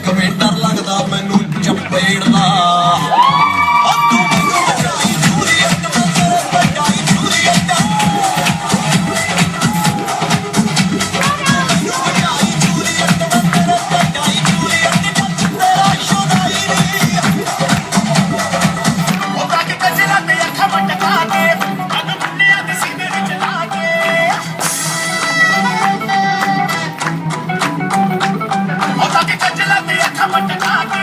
ਇੱਕ ਵੇ ਡਰ ਲੱਗਦਾ ਮੈਨੂੰ ਚਪੇੜ ਦਾ ਤੂੰ ਮੈਨੂੰ ਬਚਾਈ ਜੂਲੀਅਟ ਮੈਂ ਤੇਰੇ ਬਚਾਈ ਜੂਲੀਅਟ ਮੈਨੂੰ ਬਚਾਈ ਜੂਲੀਅਟ ਮੈਂ ਤੇਰੇ ਬਚਾਈ ਜੂਲੀਅਟ ਤੇਰਾ ਸ਼ੁਦਾਈ ਨੀ ਉਹ ਕੱਟ ਕਚਲਾ ਤੇ ਅੱਖਾਂ ਮਟਕਾ ਕੇ ਅੱਗ ਮੁੰਨਿਆਂ ਦੇ ਸੀਨੇ ਵਿੱਚ ਲਾ ਕੇ ਉਹ ਕੱਟ ਕਚਲਾ ਤੇ ਅੱਖਾਂ ਮਟਕਾ ਕੇ